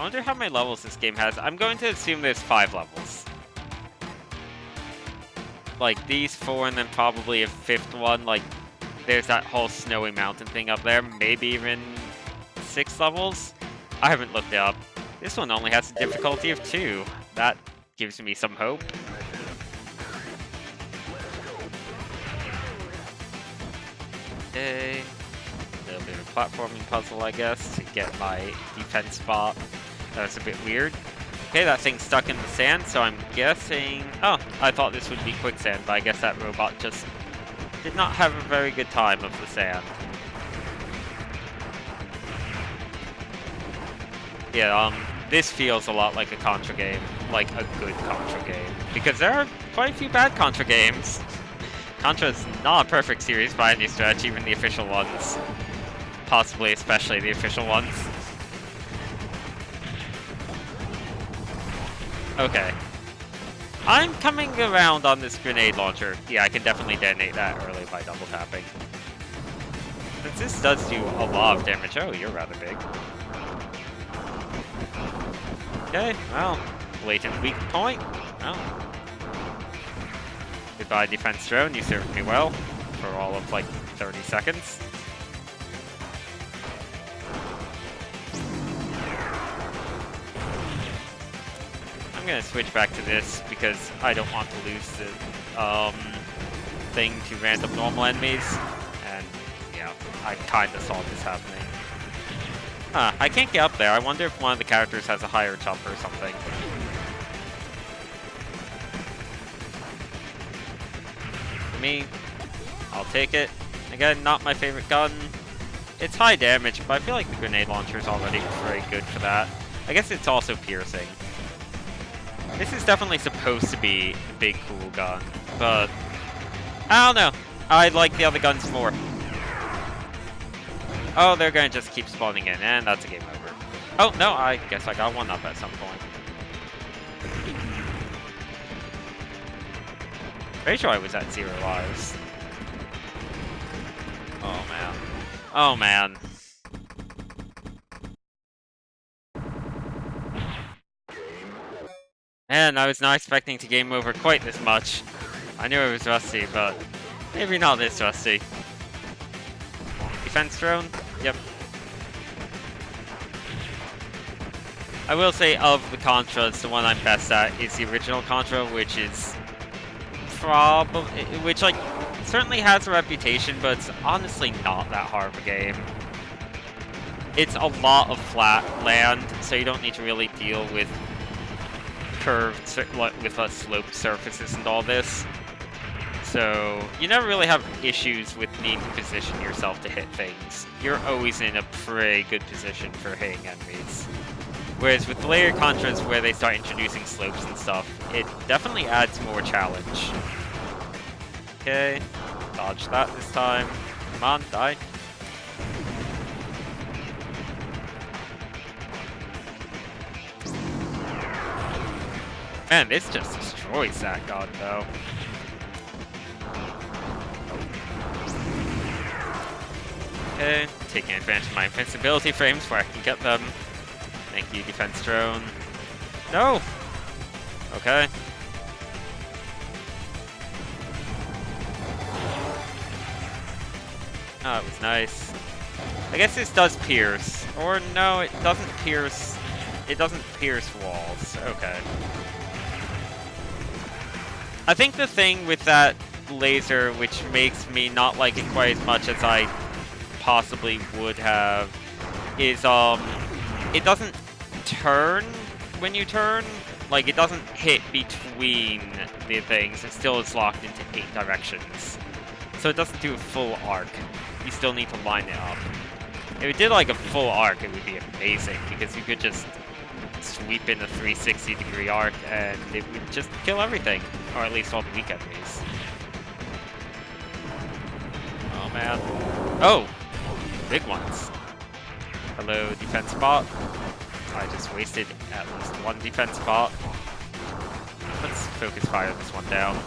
I wonder how many levels this game has. I'm going to assume there's 5 levels. Like, these 4 and then probably a 5th one. Like, there's that whole snowy mountain thing up there. Maybe even 6 levels? I haven't looked it up. This one only has a difficulty of 2. That gives me some hope. Okay. A little bit of a platforming puzzle, I guess, to get my defense spot. That was a bit weird. Okay, that thing's stuck in the sand, so I'm guessing... Oh, I thought this would be quicksand, but I guess that robot just did not have a very good time of the sand. Yeah, this feels a lot like a Contra game, like a good Contra game, because there are quite a few bad Contra games. Contra is not a perfect series by any stretch, even the official ones. Possibly, especially the official ones. Okay. I'm coming around on this grenade launcher. Yeah, I can definitely detonate that early by double tapping. Since this does do a lot of damage. Oh, you're rather big. Okay, well, latent weak point. Well. Goodbye, defense drone. You served me well for all of like 30 seconds. I'm gonna switch back to this because I don't want to lose the thing to random normal enemies. And yeah, I kinda saw this happening. Huh, I can't get up there. I wonder if one of the characters has a higher jump or something. For me, I'll take it. Again, not my favorite gun. It's high damage, but I feel like the grenade launcher is already very good for that. I guess it's also piercing. This is definitely supposed to be a big, cool gun, but I don't know. I like the other guns more. Oh, they're gonna just keep spawning in, and that's a game over. Oh, no, I guess I got one up at some point. Pretty sure I was at 0 lives. Oh, man. Oh, man. Man, I was not expecting to game over quite this much. I knew it was rusty, but maybe not this rusty. Defense drone? Yep. I will say, of the Contras, the one I'm best at is the original Contra, which is probably... which, like, certainly has a reputation, but it's honestly not that hard of a game. It's a lot of flat land, so you don't need to really deal with curved, with sloped surfaces and all this. So you never really have issues with needing to position yourself to hit things. You're always in a pretty good position for hitting enemies. Whereas with later Contras where they start introducing slopes and stuff, it definitely adds more challenge. Okay, dodge that this time. Come on, die. Man, this just destroys that gun, though. Okay, taking advantage of my invincibility frames where I can get them. Thank you, defense drone. No! Okay. Oh, it was nice. I guess this does pierce. Or no, it doesn't pierce. It doesn't pierce walls. Okay. I think the thing with that laser, which makes me not like it quite as much as I possibly would have, is it doesn't turn when you turn. Like, it doesn't hit between the things. It still is locked into 8 directions. So it doesn't do a full arc. You still need to line it up. If it did like a full arc, it would be amazing, because you could just sweep in a 360-degree arc and it would just kill everything, or at least all the weak enemies. Oh man. Oh! Big ones. Hello, defense spot. I just wasted at least 1 defense spot. Let's focus fire this one down.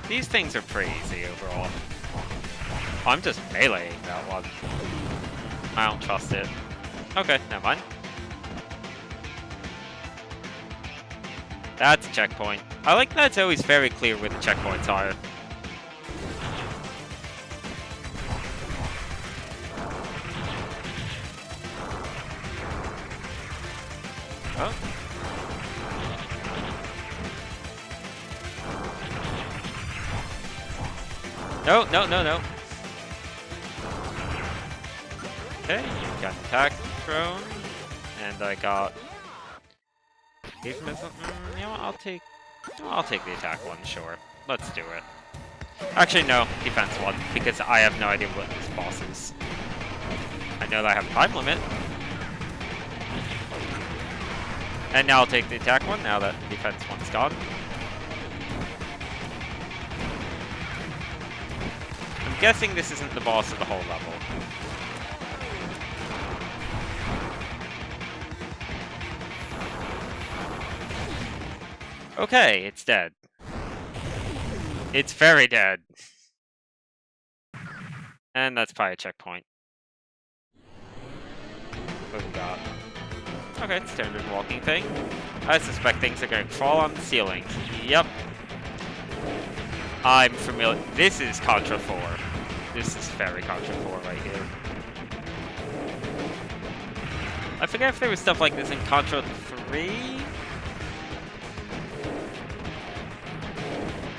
These things are pretty easy overall. Oh, I'm just meleeing that one. I don't trust it. Okay, never mind. That's a checkpoint. I like that it's always very clear where the checkpoints are. Oh. No, no, no, no. Okay, got an attack thrown, and I got... You know what, I'll take the attack one, sure. Let's do it. Actually, no, defense one, because I have no idea what this boss is. I know that I have a time limit. And now I'll take the attack one, now that the defense one's gone. I'm guessing this isn't the boss of the whole level. Okay, it's dead. It's very dead. And that's probably a checkpoint. What we got? Okay, standard walking thing. I suspect things are going to crawl on the ceilings. Yep. I'm familiar. This is Contra 4. This is very Contra 4 right here. I forget if there was stuff like this in Contra 3?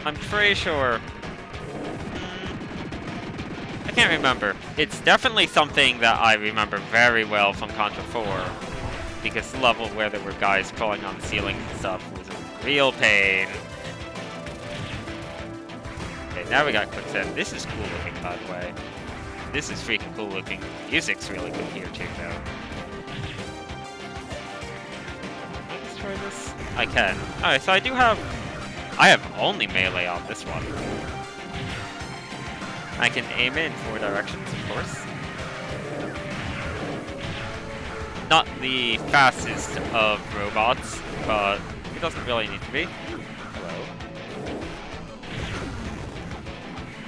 I'm pretty sure. I can't remember. It's definitely something that I remember very well from Contra 4. Because the level where there were guys crawling on the ceiling and stuff was a real pain. Okay, now we got quicksand. This is cool looking, by the way. This is freaking cool looking. Music's really good here too, though. Can I destroy this? I can. Alright, so I have only melee on this one. I can aim it in 4 directions, of course. Not the fastest of robots, but it doesn't really need to be. Hello.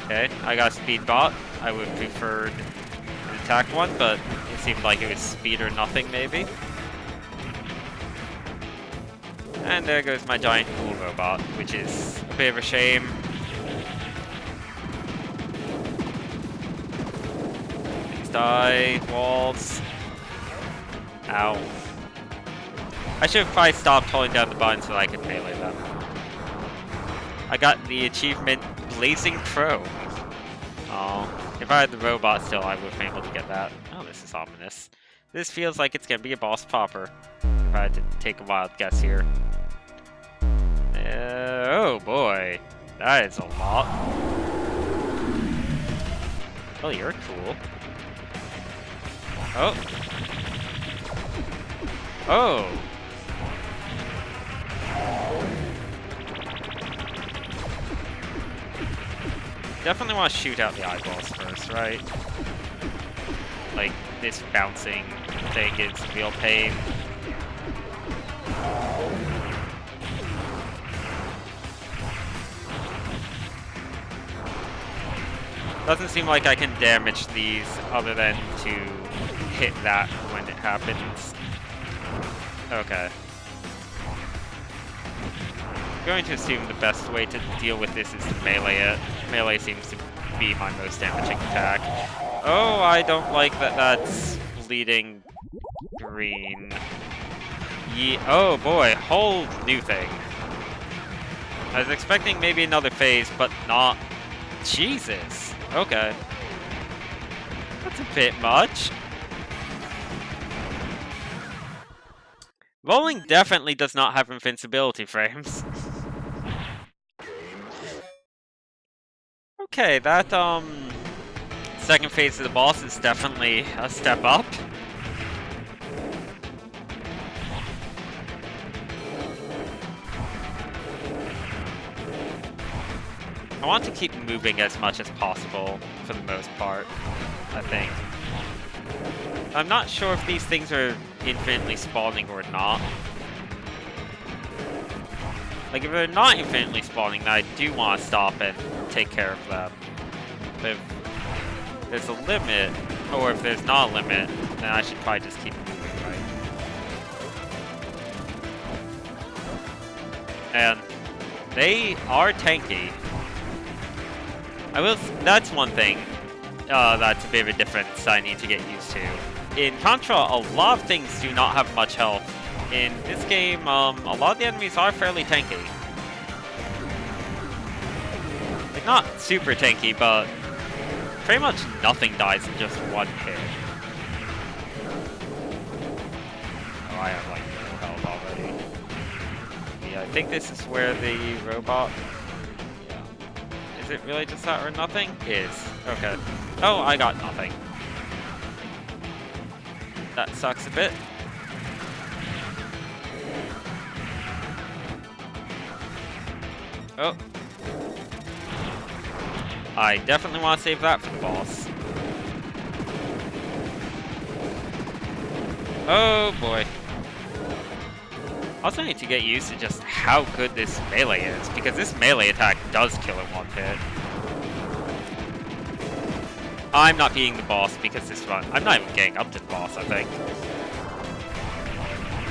Okay, I got a speed bot. I would have preferred an attack one, but it seemed like it was speed or nothing, maybe. And there goes my giant cool robot, which is a bit of a shame. Please die, walls. Ow. I should have probably stopped holding down the button so I could melee them. I got the achievement Blazing Crow. Oh, if I had the robot still, I would have been able to get that. Oh, this is ominous. This feels like it's gonna be a boss proper. If I had to take a wild guess here. Oh boy, that is a lot. Oh, you're cool. Oh. Oh! Definitely want to shoot out the eyeballs first, right? Like, this bouncing thing is real pain. Doesn't seem like I can damage these other than to hit that when it happens. Okay. I'm going to assume the best way to deal with this is to melee it. Melee seems to be my most damaging attack. Oh, I don't like that that's bleeding green. Oh boy, whole new thing. I was expecting maybe another phase, but not. Jesus. Okay. That's a bit much. Rolling definitely does not have invincibility frames. Okay, that, second phase of the boss is definitely a step up. I want to keep moving as much as possible for the most part, I think. I'm not sure if these things are infinitely spawning or not. Like, if they're not infinitely spawning, then I do want to stop and take care of them. But if there's a limit, Or if there's not a limit, then I should probably just keep moving, right? And they are tanky. That's one thing that's a bit of a difference I need to get used to. In Contra, a lot of things do not have much health. In this game, a lot of the enemies are fairly tanky. Like, not super tanky, but pretty much nothing dies in just one hit. Oh, I have, like, no health already. Yeah, I think this is where the robot... Yeah. Is it really just that or nothing? It is. Okay. Oh, I got nothing. That sucks a bit. Oh. I definitely want to save that for the boss. Oh boy. I also need to get used to just how good this melee is, because this melee attack does kill in one hit. I'm not beating the boss because this run... I'm not even getting up to the boss, I think.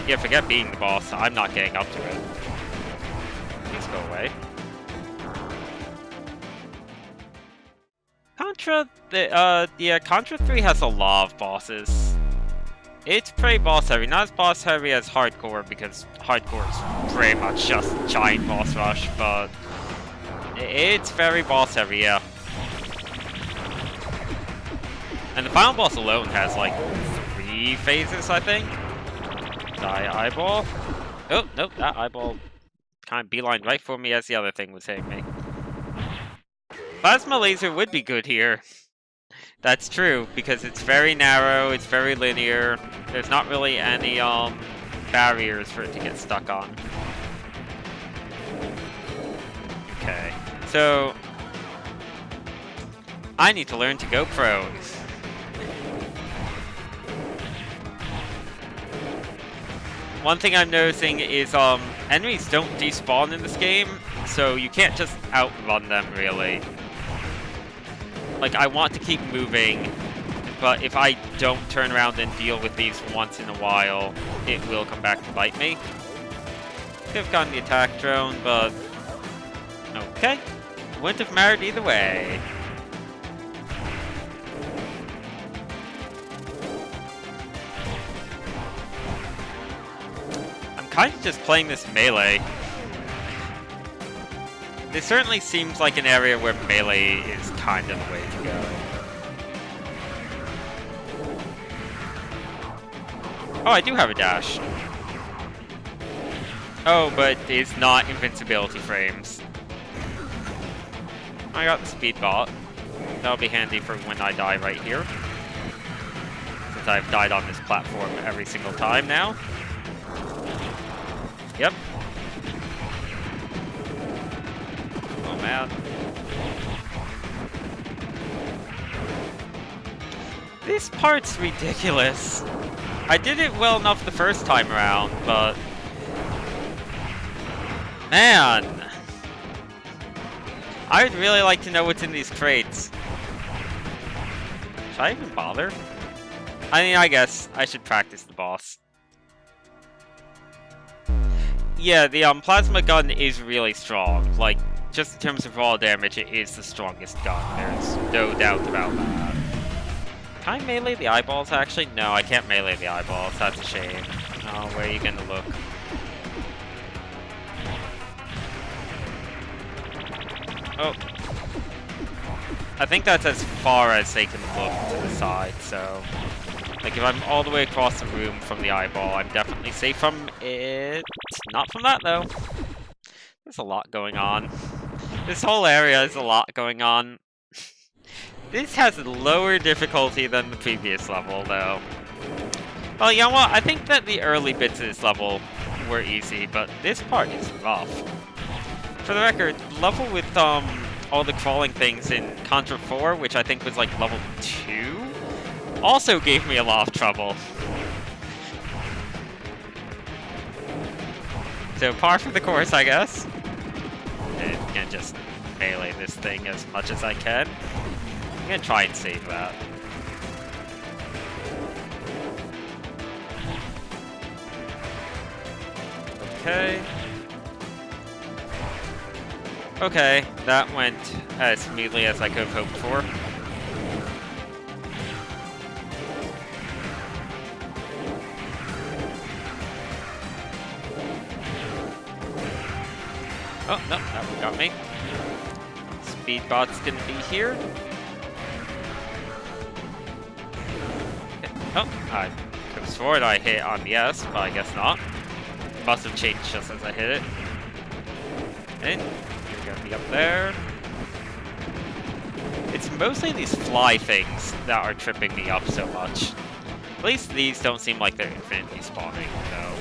Yeah, forget beating the boss. I'm not getting up to it. Please go away. Contra... yeah, Contra 3 has a lot of bosses. It's pretty boss heavy. Not as boss heavy as Hardcore, because Hardcore is pretty much just giant boss rush, but... it's very boss heavy, yeah. And the final boss alone has, like, 3 phases, I think. Die eyeball. Oh, nope, that eyeball kind of beelined right for me as the other thing was hitting me. Plasma laser would be good here. That's true, because it's very narrow, it's very linear. There's not really any, barriers for it to get stuck on. Okay, so... I need to learn to go prone. One thing I'm noticing is, enemies don't despawn in this game, so you can't just outrun them, really. Like, I want to keep moving, but if I don't turn around and deal with these once in a while, it will come back to bite me. Could have gotten the attack drone, but... okay. Wouldn't have mattered either way. Kind of just playing this melee. This certainly seems like an area where melee is kind of the way to go. Oh, I do have a dash. Oh, but it's not invincibility frames. I got the speed bot. That'll be handy for when I die right here. Since I've died on this platform every single time now. Yep. Oh man. This part's ridiculous. I did it well enough the first time around, but... man! I would really like to know what's in these crates. Should I even bother? I mean, I guess I should practice the boss. Yeah, the plasma gun is really strong. Like, just in terms of raw damage, it is the strongest gun. There's no doubt about that. Can I melee the eyeballs, actually? No, I can't melee the eyeballs. That's a shame. Oh, where are you gonna look? Oh. I think that's as far as they can look to the side, so... like, if I'm all the way across the room from the eyeball, I'm definitely safe from it. Not from that, though. There's a lot going on. This whole area is a lot going on. This has lower difficulty than the previous level, though. Well, you know what? I think that the early bits of this level were easy, but this part is rough. For the record, level with all the crawling things in Contra 4, which I think was like level 2, also gave me a lot of trouble. So par for the course, I guess. And just melee this thing as much as I can. I'm gonna try and save that. Okay. Okay, that went as smoothly as I could have hoped for. Oh, no, that one got me. Speedbot's gonna be here. Oh, I could have sworn I hit on the S, but I guess not. Must have changed just as I hit it. And you're gonna be up there. It's mostly these fly things that are tripping me up so much. At least these don't seem like they're infinitely spawning, though.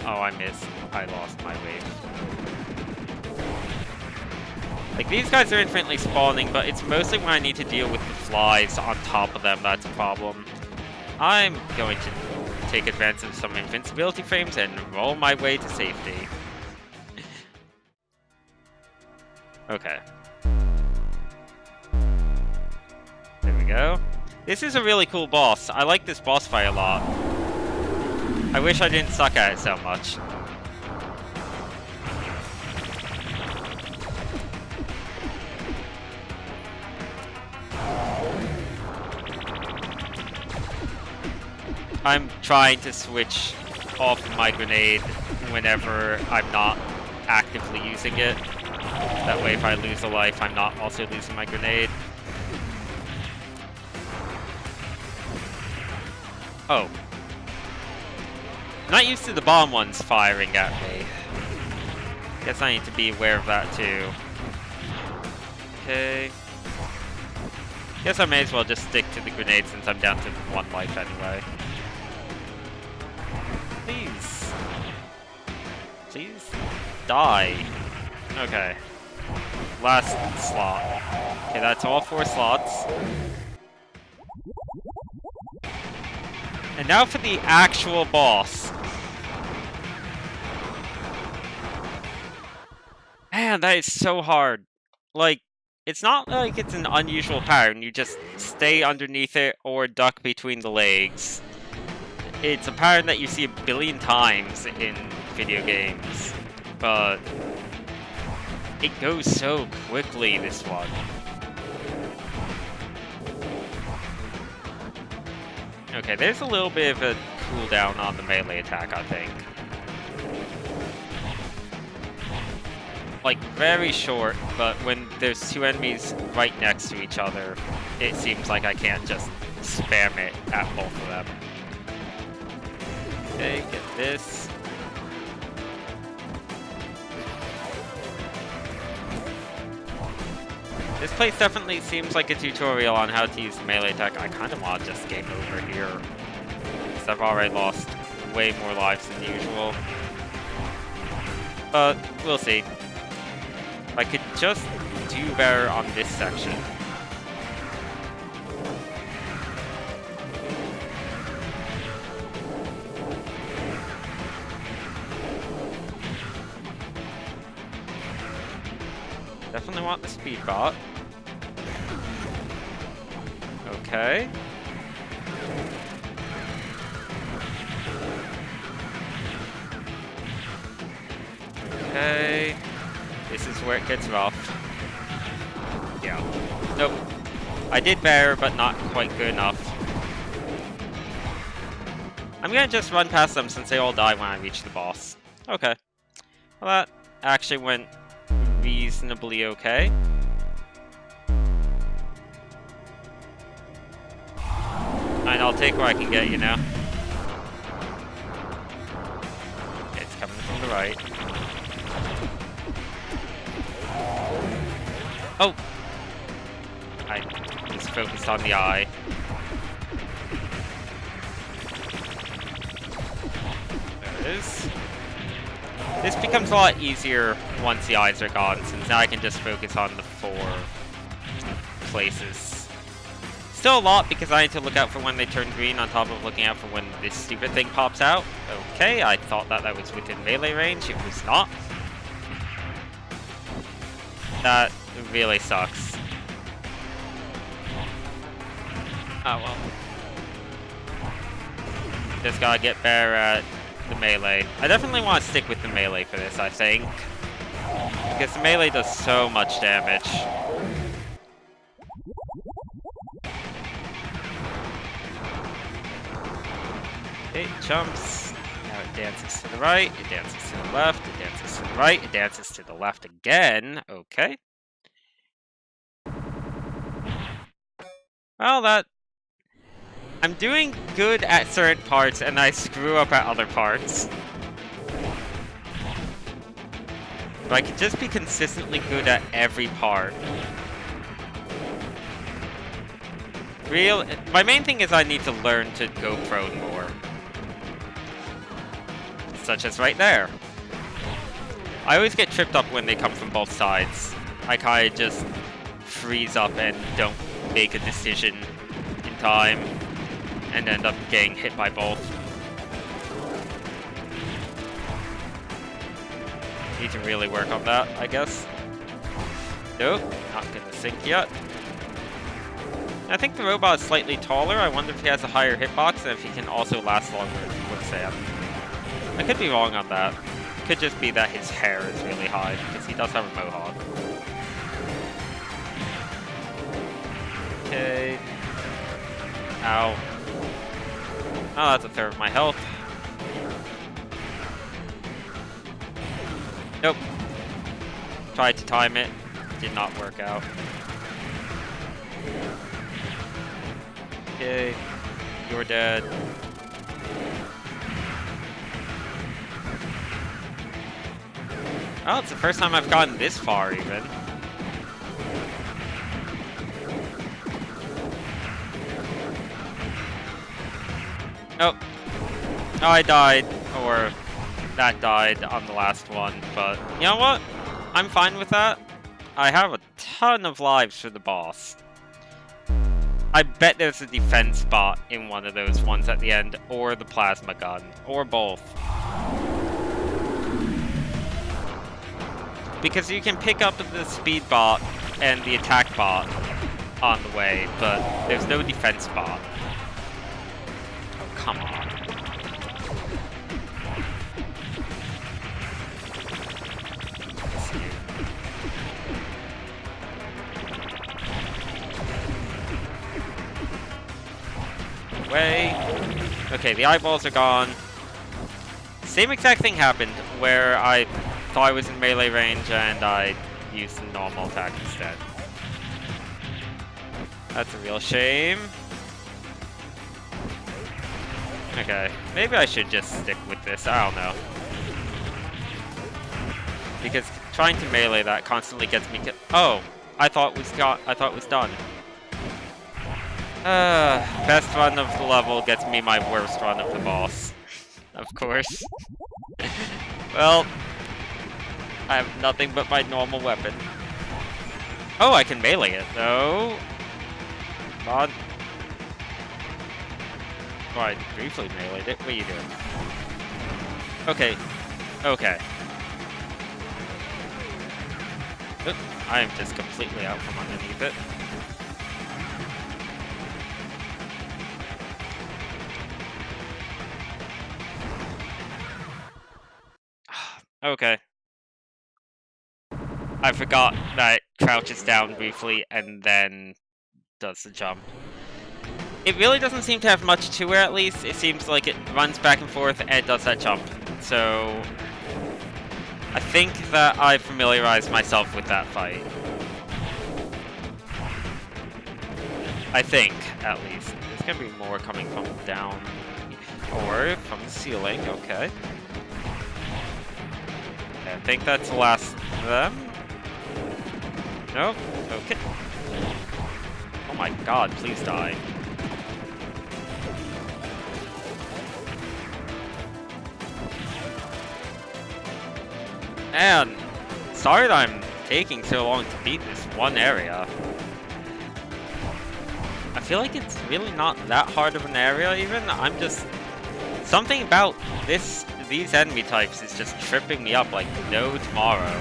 Oh, I missed. I lost my wave. Like, these guys are infinitely spawning, but it's mostly when I need to deal with the flies on top of them that's a problem. I'm going to take advantage of some invincibility frames and roll my way to safety. Okay. There we go. This is a really cool boss. I like this boss fight a lot. I wish I didn't suck at it so much. I'm trying to switch off my grenade whenever I'm not actively using it. That way if I lose a life, I'm not also losing my grenade. Oh. I'm not used to the bomb ones firing at me. Guess I need to be aware of that too. Okay. Guess I may as well just stick to the grenade since I'm down to 1 life anyway. Please. Please. Die. Okay. Last slot. Okay, that's all 4 slots. And now for the actual boss. Man, that is so hard. Like, it's not like it's an unusual pattern. You just stay underneath it or duck between the legs. It's a pattern that you see a billion times in video games. But it goes so quickly, this one. Okay, there's a little bit of a cooldown on the melee attack, I think. Like, very short, but when there's 2 enemies right next to each other, it seems like I can't just spam it at both of them. Okay, get this. This place definitely seems like a tutorial on how to use the melee attack. I kind of want to just game over here, because I've already lost way more lives than usual. But we'll see. I could just do better on this section. Definitely want the speed bot. Okay. Okay. This is where it gets rough. Yeah. Nope. I did better, but not quite good enough. I'm gonna just run past them since they all die when I reach the boss. Okay. Well, that actually went reasonably okay. And I'll take what I can get, you know? It's coming from the right. Oh! I just focused on the eye. There it is. This becomes a lot easier once the eyes are gone, since now I can just focus on the 4 places. Still a lot because I need to look out for when they turn green on top of looking out for when this stupid thing pops out. Okay, I thought that was within melee range. It was not. That really sucks. Oh well. Just gotta get better at the melee. I definitely want to stick with the melee for this, I think. Because the melee does so much damage. It jumps. Now it dances to the right, it dances to the left, it dances to the right, it dances to the left again. Okay. Well, I'm doing good at certain parts, and I screw up at other parts. If I could just be consistently good at every part. My main thing is I need to learn to go prone more. Such as right there. I always get tripped up when they come from both sides. I kinda just freeze up and don't make a decision in time, and end up getting hit by both. Need to really work on that, I guess. Nope, not gonna sink yet. I think the robot is slightly taller. I wonder if he has a higher hitbox and if he can also last longer with Sam. I could be wrong on that. Could just be that his hair is really high, because he does have a mohawk. Okay. Ow. Oh, that's a third of my health. Nope. Tried to time it. Did not work out. Okay. You're dead. Oh, it's the first time I've gotten this far, even. Nope. Oh, I died. Or that died on the last one, but you know what? I'm fine with that. I have a ton of lives for the boss. I bet there's a defense bot in one of those ones at the end, or the plasma gun, or both. Because you can pick up the speed bot and the attack bot on the way, but there's no defense bot. Oh, come on. Away. Okay, the eyeballs are gone. Same exact thing happened, where I thought I was in melee range and I used the normal attack instead. That's a real shame. Okay, maybe I should just stick with this, I don't know. Because trying to melee that constantly gets me oh, I thought it was done. Best run of the level gets me my worst run of the boss. Of course. Well, I have nothing but my normal weapon. Oh, I can melee it, though. Come on. Oh, I briefly meleeed it. What are you doing? Okay. Okay. Oop, I am just completely out from underneath it. Okay. I forgot that it crouches down briefly and then does the jump. It really doesn't seem to have much to it, at least. It seems like it runs back and forth and does that jump. So I think that I familiarized myself with that fight. I think, at least. There's gonna be more coming from down or from the ceiling, okay. I think that's the last of them. Nope. Okay. Oh my god, please die. And sorry that I'm taking so long to beat this one area. I feel like it's really not that hard of an area even. I'm just... something about these enemy types is just tripping me up like no tomorrow.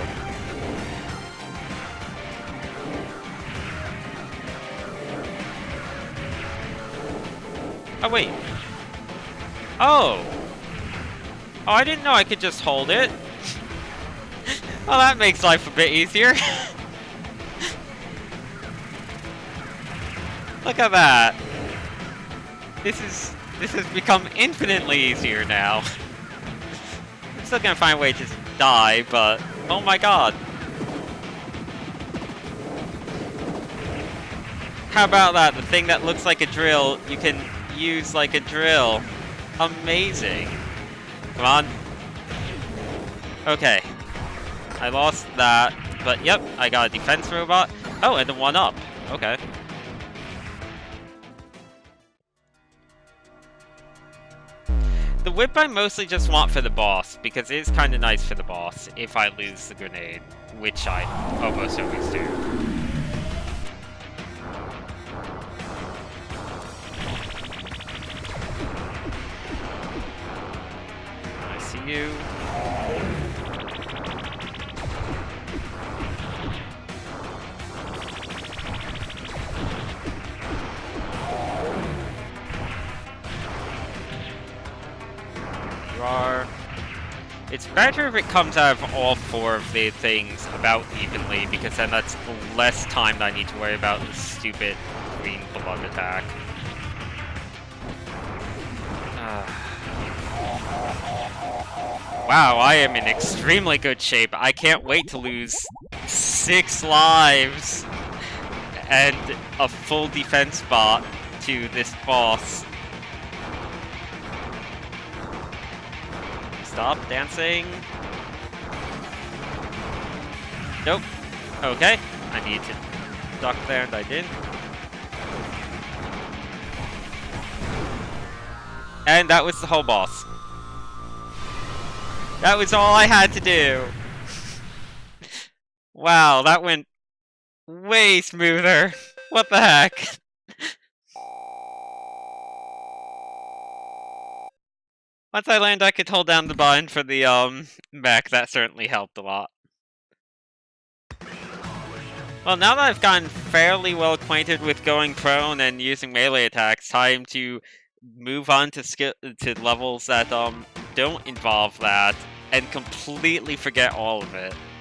Oh wait. Oh! Oh, I didn't know I could just hold it. Well, that makes life a bit easier. Look at that. This has become infinitely easier now. I'm still gonna find a way to just die, but oh my god. How about that? The thing that looks like a drill, you can use like a drill. Amazing. Come on. Okay. I lost that, but yep, I got a defense robot. Oh, and a 1-up. Okay. The whip I mostly just want for the boss, because it is kind of nice for the boss if I lose the grenade, which I almost always do. I see you. You are. It's better if it comes out of all 4 of the things about evenly, because then that's less time that I need to worry about the stupid green blood attack. Wow, I am in extremely good shape. I can't wait to lose 6 lives and a full defense bot to this boss. Stop dancing. Nope. Okay. I need to duck there, and I did. And that was the whole boss. That was all I had to do. Wow, that went way smoother. What the heck? Once I land, I could hold down the button for the, mech. That certainly helped a lot. Well, now that I've gotten fairly well acquainted with going prone and using melee attacks, time to move on to levels that, don't involve that, and completely forget all of it.